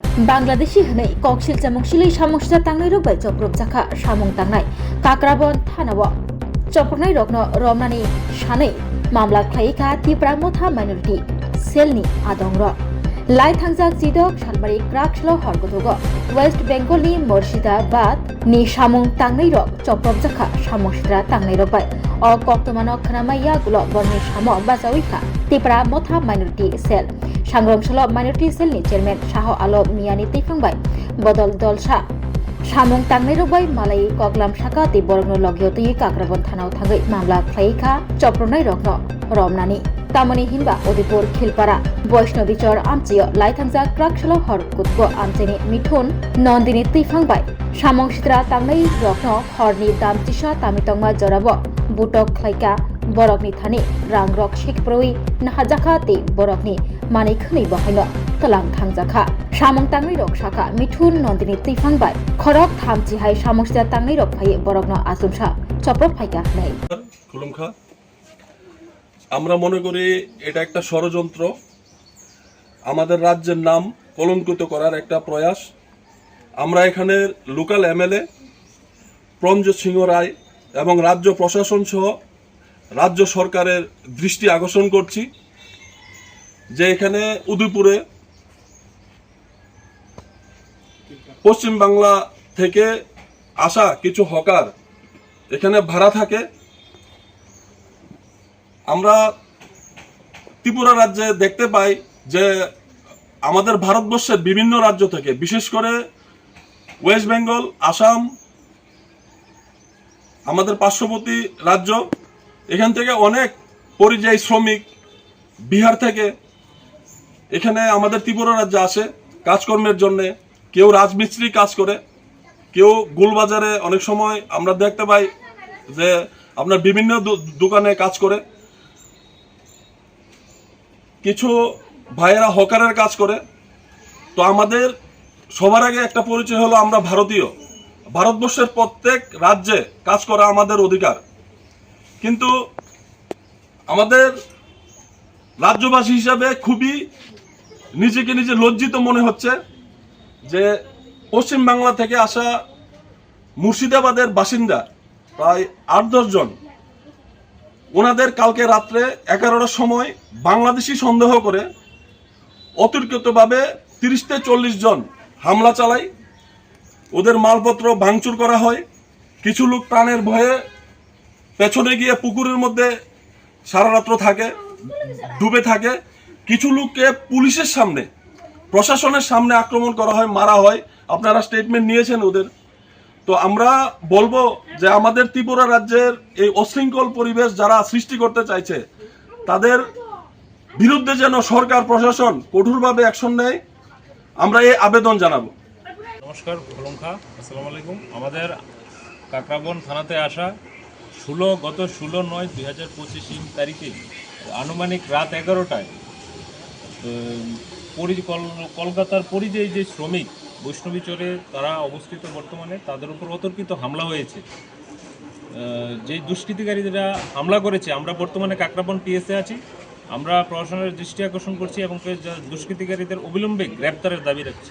बांग्लादेशी हनै कक्सिल जामुंसिलै सामंसिदा तांनाय रबाय जब्रब जाखा सामं तांनाय काक्राबन थानाव चप्रनाय रगनो रमनानि सानै मामला खायैखा तिब्रा मथा माइनरिटी सेलनि आदंर लाई थांजाक जिदक सालबारि क्राकसल हरगथग वेस्ट बेंगलनि मुर्शिदाबाद नि सामं तांनाय रग जब्रब जाखा सामंसिदा तांनाय रबाय अ कक्तमानो खनामाया गुलो बरनि साम बाजावैखा तिब्रा मथा माइनरिटी सेल सांग्रामसल माइनरिटी सेलनि चेयरमैन शाह आलम मियानि तैफांबाय बदल दलसा सामं तांनाय रबाय मालाय कगलाम साका ति बरगनो लगियो तै काक्राबन थानाव थांगै मामला फ्लाइखा चप्रनाय रगनो रमनानि तामनि हिनबा उदयपुर खिलपारा वैष्णवी चर आमचियो लाइथांजा क्राकसल हरकुतबो आमचेनि मिथुन नंदिनी तैफांबाय सामं सिद्रा तांनाय रगनो हरनि दामतिसा तामितंमा जराबो बुटक खलाइका बरकनि थानि रांरक शेखप्रwi नाहाजाखा ते बरकनि मानिखनै बहायनो तलां थांजाखा सामं तांनाय रग साखा मिथुन नंदिनी तैफांबाय खरक थामचिहाय सामं सिद्रा तांनाय रग फाय बरकनो आसुमसा चप्रब फायका नै खुलुमखा আমরা মনে করি এটা একটা ষড়যন্ত্র আমাদের রাজ্যের নাম কলঙ্কিত করার একটা প্রয়াস আমরা এখানে লোকাল এমএলএ প্রঞ্জিত সিংহ রায় এবং রাজ্য প্রশাসন সহ রাজ্য সরকারের দৃষ্টি আকর্ষণ করছি যে এখানে উদয়পুরে পশ্চিম বাংলা থেকে আসা কিছু হকার এখানে ভাড়া থাকে আমরা ত্রিপুরা রাজ্যে দেখতে পাই যে আমাদের ভারতবর্ষের বিভিন্ন রাজ্য থেকে বিশেষ করে ওয়েস্ট বেঙ্গল আসাম আমাদের পার্শ্ববর্তী রাজ্য এখান থেকে অনেক পরিযায়ী শ্রমিক বিহার থেকে এখানে আমাদের ত্রিপুরা রাজ্যে আসে কাজকর্মের জন্য কেউ রাজমিস্ত্রি কাজ করে কেউ গোলবাজারে অনেক সময় আমরা দেখতে পাই যে আপনার বিভিন্ন দোকানে কাজ করে কিছু ভাইয়েরা হকারের কাজ করে তো আমাদের সবার আগে একটা পরিচয় হলো আমরা ভারতীয় ভারতবর্ষের প্রত্যেক রাজ্যে কাজ করা আমাদের অধিকার কিন্তু আমাদের রাজ্যবাসী হিসাবে খুবই নিজেকে নিজে লজ্জিত মনে হচ্ছে যে পশ্চিম বাংলা থেকে আসা মুর্শিদাবাদের বাসিন্দা প্রায় ৮-১০ জন ওনাদের কালকে রাত্রে 11টার সময় বাংলাদেশি সন্দেহ করে অতর্কিতভাবে ৩০-৪০ জন হামলা চালায় ওদের মালপত্র ভাঙচুর করা হয় কিছু লোক প্রাণের ভয়ে পেছনে গিয়ে পুকুরের মধ্যে সারা রাত্র থাকে ডুবে থাকে কিছু লোককে পুলিশের সামনে প্রশাসনের সামনে আক্রমণ করা হয় মারা হয় আপনারা স্টেটমেন্ট নিয়েছেন ওদের তো আমরা বলবো যে আমাদের ত্রিপুরা রাজ্যের এই অশৃঙ্খল পরিবেশ যারা সৃষ্টি করতে চাইছে তাদের বিরুদ্ধে যেন সরকার প্রশাসন কঠোরভাবে অ্যাকশন নেয় আমরা এই আবেদন জানাবো। নমস্কার খুলুমখা আসসালামু আলাইকুম আমাদের কাকরাবন থানাতে আসা গত 16/9/2025 তারিখে আনুমানিক রাত 11টায় কলকাতার পরিযায়ী যে শ্রমিক বৈষ্ণবী চরে তারা অবস্থিত বর্তমানে তাদের উপর অতর্কিত হামলা হয়েছে যে দুষ্কৃতিকারীরা হামলা করেছে আমরা বর্তমানে কাকরাবন পিএসএ আছি আমরা প্রশাসনের দৃষ্টি আকর্ষণ করছি এবং দুষ্কৃতিকারীদের অবিলম্বে গ্রেপ্তারের দাবি রাখছি।